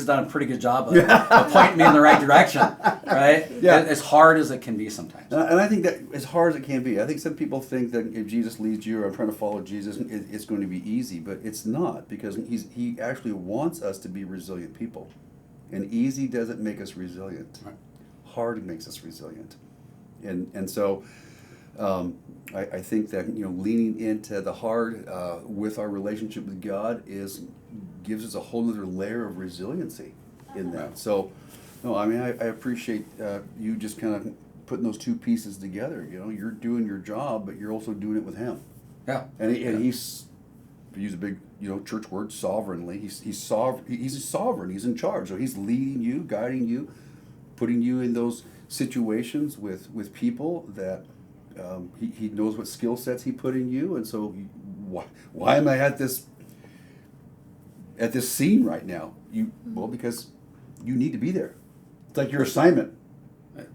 done a pretty good job of pointing me in the right direction, right? Yeah. As hard as it can be sometimes. And I think that as hard as it can be, I think some people think that if Jesus leads you or I'm trying to follow Jesus, it's going to be easy, but it's not, because he actually wants us to be resilient people, and easy doesn't make us resilient. Right. Hard makes us resilient, and so I think that, you know, leaning into the hard with our relationship with God gives us a whole other layer of resiliency in that. So, no, I mean, I appreciate you just kind of putting those two pieces together. You know, you're doing your job, but you're also doing it with Him. Yeah, and he's, to use a big, you know, church word, sovereignly. He's sovereign. He's in charge. So He's leading you, guiding you, putting you in those situations with people that he knows what skill sets He put in you, and so why am I at this scene right now? Well, because you need to be there. It's like your assignment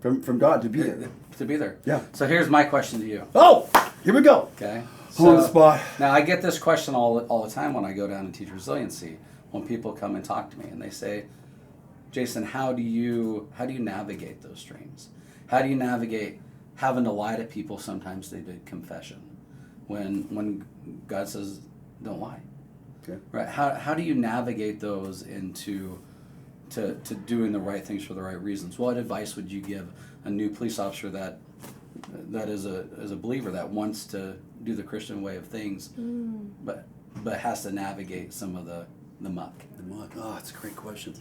from God to be there. To be there. Yeah. So here's my question to you. Oh, here we go. Okay. On the spot. Now I get this question all the time when I go down and teach resiliency. When people come and talk to me and they say, Jason, how do you navigate those streams? How do you navigate having to lie to people sometimes they did confession when God says don't lie? Okay. Right? How do you navigate those into to doing the right things for the right reasons. What advice would you give a new police officer that is a believer that wants to do the Christian way of things, but has to navigate some of the muck? The muck. Oh, that's a great question.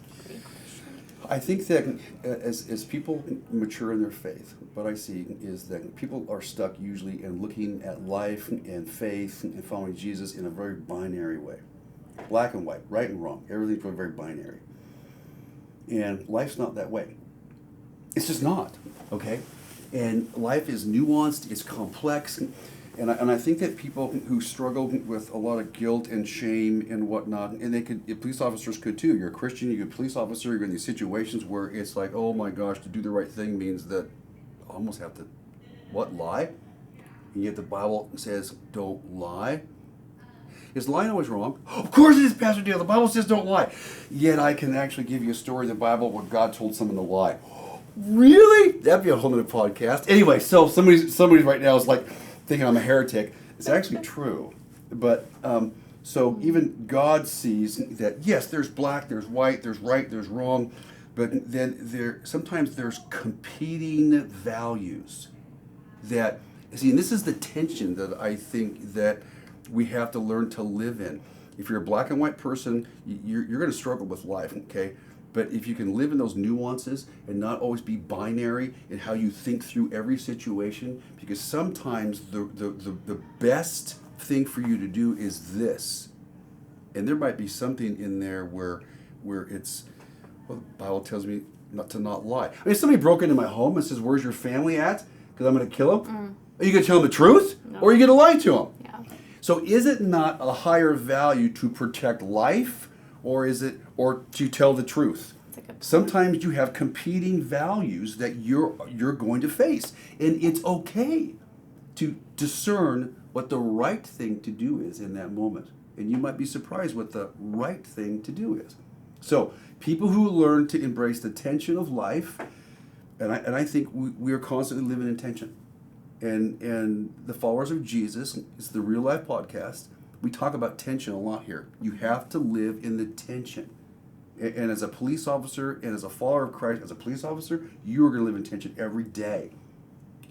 I think that as people mature in their faith, what I see is that people are stuck usually in looking at life and faith and following Jesus in a very binary way. Black and white, right and wrong. Everything's very binary. And life's not that way. It's just not, okay? And life is nuanced, it's complex, and I think that people who struggle with a lot of guilt and shame and whatnot, and police officers could too. You're a Christian, you're a police officer, you're in these situations where it's like, oh my gosh, to do the right thing means that I almost have to, lie? And yet the Bible says, don't lie. Is lying always wrong? Of course it is, Pastor Dale. The Bible says don't lie. Yet I can actually give you a story in the Bible where God told someone to lie. Really? That'd be a whole other podcast. Anyway, so somebody right now is like thinking I'm a heretic. It's actually true. But so even God sees that, yes, there's black, there's white, there's right, there's wrong, but then sometimes there's competing values that, see, and this is the tension that I think that we have to learn to live in. If you're a black and white person, you're going to struggle with life, okay? But if you can live in those nuances and not always be binary in how you think through every situation, because sometimes the best thing for you to do is this. And there might be something in there where it's, well, the Bible tells me not to not lie. I mean, if somebody broke into my home and says, where's your family at? Because I'm going to kill them. Are you going to tell them the truth? No. Or are you going to lie to them? Yeah. So is it not a higher value to protect life, or to tell the truth? Sometimes you have competing values that you're going to face, and it's okay to discern what the right thing to do is in that moment. And you might be surprised what the right thing to do is. So people who learn to embrace the tension of life, and I think we are constantly living in tension. And the followers of Jesus, it's the Real Life Podcast, we talk about tension a lot here. You have to live in the tension. And as a police officer and as a follower of Christ, as a police officer, you are going to live in tension every day.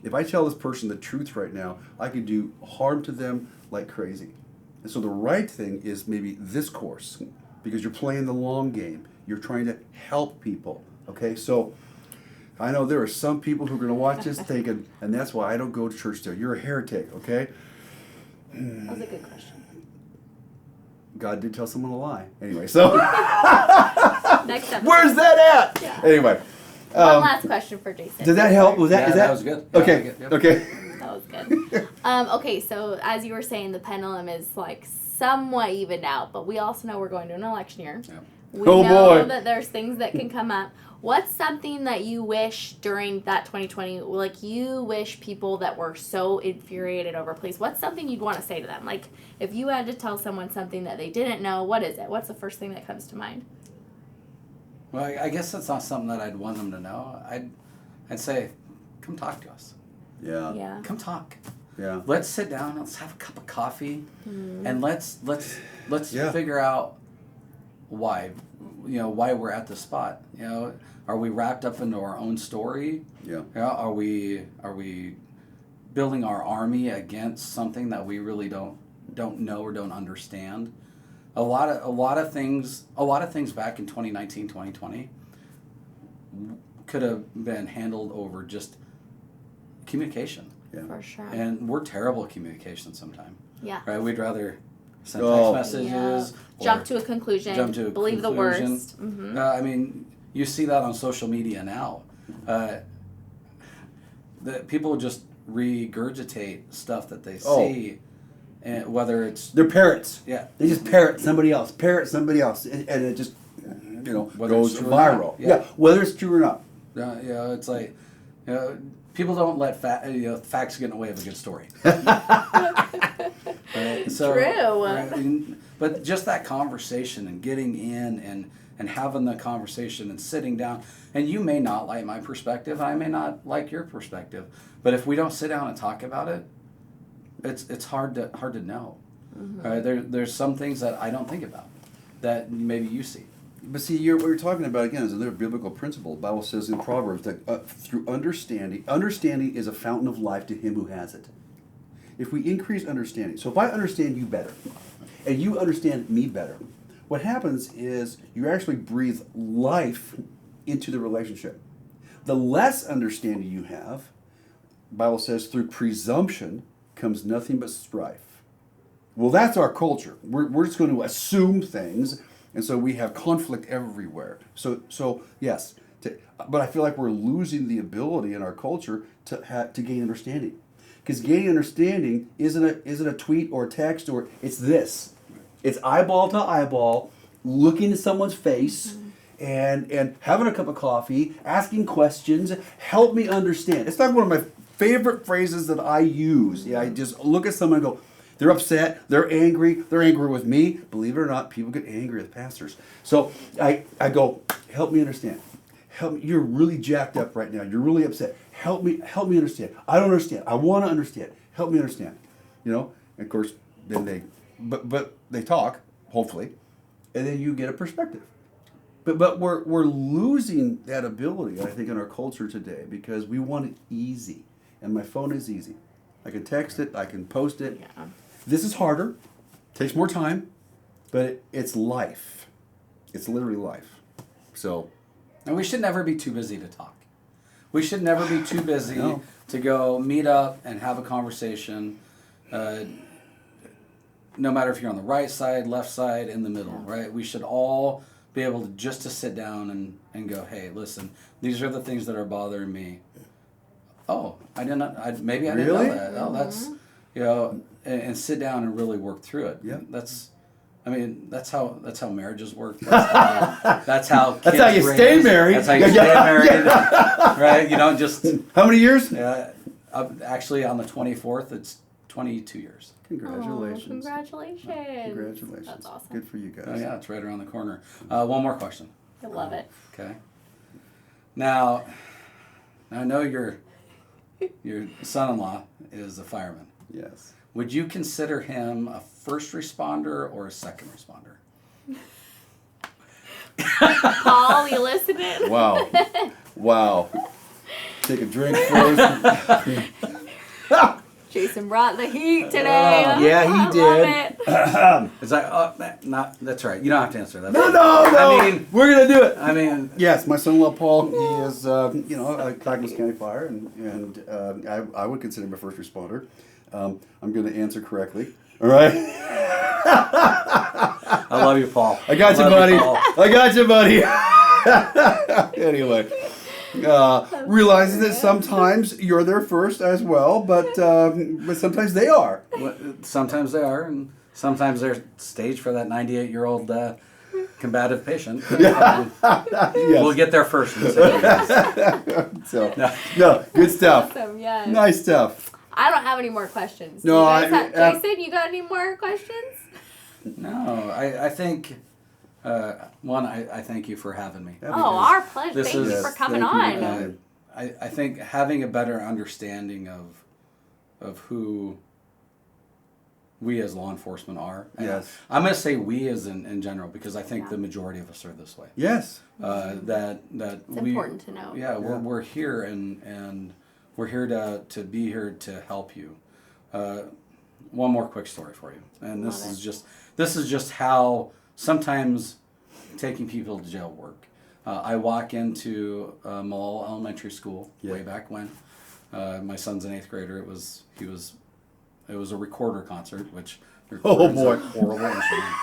If I tell this person the truth right now, I could do harm to them like crazy. And so the right thing is maybe this course, because you're playing the long game. You're trying to help people, okay? So I know there are some people who are going to watch this thinking, and that's why I don't go to church there. You're a heretic, okay? That was a good question. God did tell someone to lie. Anyway, so Next episode. Where's that at? Yeah. Anyway. One last question for Jason. Did that help? That was good. Okay. Yeah, Okay. That was good. Okay, so as you were saying, the pendulum is like somewhat evened out, but we also know we're going to an election year. Yeah. We know boy. that there's things that can come up. What's something that you wish during that 2020, like you wish people that were so infuriated over police, what's something you'd want to say to them? Like if you had to tell someone something that they didn't know, what is it? What's the first thing that comes to mind? Well, I guess that's not something that I'd want them to know. I'd say, come talk to us. Yeah. Yeah. Come talk. Yeah. Let's sit down. Let's have a cup of coffee, and let's Yeah. figure out why we're at this spot. Are we wrapped up into our own story? Yeah. Are we building our army against something that we really don't know or don't understand? A lot of things back in 2019, 2020 could have been handled over just communication. Yeah. For sure. And we're terrible at communication sometimes. Yeah. Right? We'd rather send text messages. Yeah. Jump to a conclusion. Believe the worst. Mm-hmm. I mean, you see that on social media now. That people just regurgitate stuff that they see, and whether it's they're parrots. Yeah, they just parrot somebody else, and it just goes viral. Yeah, whether it's true or not. It's like people don't let facts get in the way of a good story. Right? So, true. Right? But just that conversation and getting in and having the conversation and sitting down, and you may not like my perspective, I may not like your perspective, but if we don't sit down and talk about it, it's hard to know. Mm-hmm. Right? There's some things that I don't think about that maybe you see. But see, what you're talking about again is another biblical principle. The Bible says in Proverbs that through understanding is a fountain of life to him who has it. If we increase understanding, so if I understand you better, and you understand me better, what happens is you actually breathe life into the relationship. The less understanding you have, the Bible says, through presumption comes nothing but strife. Well, that's our culture. We're just going to assume things, and so we have conflict everywhere. So yes, but I feel like we're losing the ability in our culture to gain understanding, because gaining understanding isn't a tweet or a text or it's this. It's eyeball to eyeball, looking at someone's face. And having a cup of coffee, asking questions, help me understand. It's like one of my favorite phrases that I use. Yeah, I just look at someone and go, they're upset, they're angry with me. Believe it or not, people get angry with pastors. So I go, help me understand. Help me. You're really jacked up right now. You're really upset. Help me understand. I don't understand. I want to understand. Help me understand. You know, and of course, then but they talk, hopefully, and then you get a perspective. But we're losing that ability, I think, in our culture today because we want it easy. And my phone is easy. I can text it, I can post it. Yeah. This is harder, takes more time, but it's life. It's literally life. So. And we should never be too busy to talk. We should never be too busy No. to go meet up and have a conversation. No matter if you're on the right side, left side, in the middle, right? We should all be able to just to sit down and go, hey, listen, these are the things that are bothering me. Oh, maybe I didn't know that. Oh, that's, you know, and sit down and really work through it. Yeah. That's how marriages work. That's how kids That's how you stay married. That's how you stay married, right? You don't just. How many years? Actually, on the 24th, it's 22 years. Congratulations. Oh, congratulations. Congratulations. That's awesome. Good for you guys. Oh yeah, it's right around the corner. One more question. I love it. Okay. Now I know your son-in-law is a fireman. Yes. Would you consider him a first responder or a second responder? Paul, you listening? Wow. Take a drink first. Jason brought the heat today. Yeah, he did. Love it. It's like, that's right. You don't have to answer that. No. I mean, we're gonna do it. I mean, yes, my son-in-law Paul. He is, a Douglas County Fire, and I would consider him a first responder. I'm going to answer correctly. All right. I love you, Paul. I got you, buddy. Anyway. Realizing that sometimes you're there first as well, but sometimes they are. Sometimes they are, and sometimes they're staged for that 98-year-old combative patient. Yes. We'll get there first. So, no, good stuff. Awesome, yes. Nice stuff. I don't have any more questions. No, Jason, you got any more questions? No, I think. I thank you for having me. Oh, our pleasure. Thank you for coming on. I think having a better understanding of who we as law enforcement are. Yes. I'm going to say we as in general because I think the majority of us are this way. Yes. It's important to know. Yeah, we're here and we're here to be here to help you. One more quick story for you, and this is just how sometimes taking people to jail work. I walk into Mull Elementary School way back when. My son's an 8th grader. It was a recorder concert, which recorder's a horrible instrument.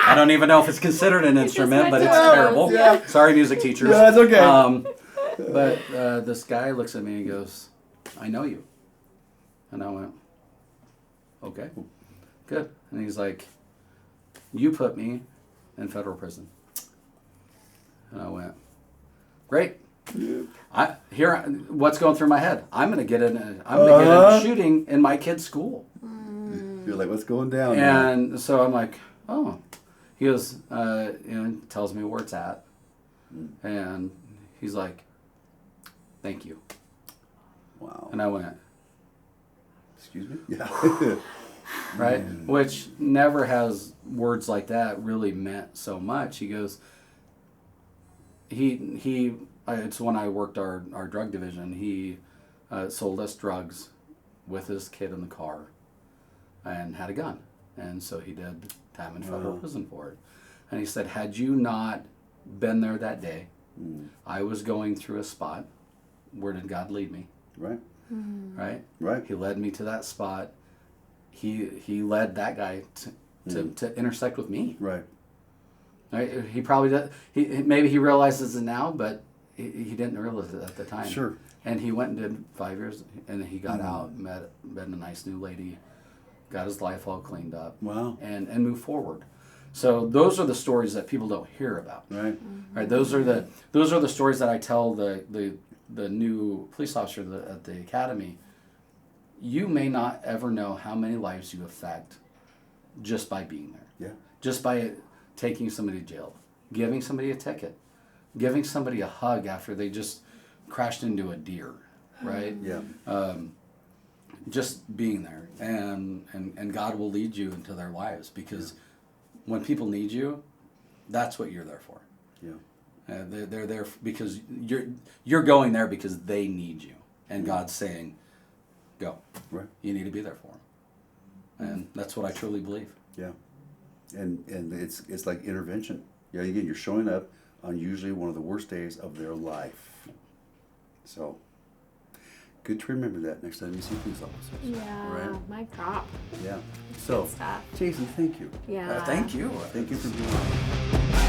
I don't even know if it's considered an instrument, but it's terrible. Yeah. Sorry, music teachers. No, that's okay. But this guy looks at me and goes, "I know you," and I went, "Okay, good." And he's like, "You put me in federal prison." And I went, "Great." What's going through my head? I'm gonna get in a shooting in my kid's school. You're like, what's going down? And so I'm like, oh. He goes, tells me where it's at, and he's like, "Thank you." Wow. And I went, "Excuse me?" Yeah. Right? Which never has words like that really meant so much. He goes, it's when I worked our drug division. He sold us drugs with his kid in the car and had a gun. And so he did time in federal prison for it. And he said, had you not been there that day, I was going through a spot. Where did God lead me? Right. Right? Right. He led me to that spot. He led that guy to intersect with me. Right. Right? He probably does. Maybe he realizes it now, but he didn't realize it at the time. Sure. And he went and did 5 years, and he got out, met a nice new lady, got his life all cleaned up. Wow. And moved forward. So those are the stories that people don't hear about. Right. Right. Those are the stories that I tell the new police officer at the academy. You may not ever know how many lives you affect just by being there. Yeah. Just by taking somebody to jail, giving somebody a ticket, giving somebody a hug after they just crashed into a deer, right? Yeah. Just being there, and God will lead you into their lives, because when people need you, that's what you're there for. Yeah. They're there because you're going there because they need you, and God's saying, go. Right. You need to be there for them, and that's what I truly believe. Yeah. And it's like intervention. Yeah. Again, you're showing up on usually one of the worst days of their life. So, good to remember that next time you see police officers. Yeah, Right? my prop. Yeah. So, Good stuff. Jason, thank you. Yeah. Thank you. Thank you for being on.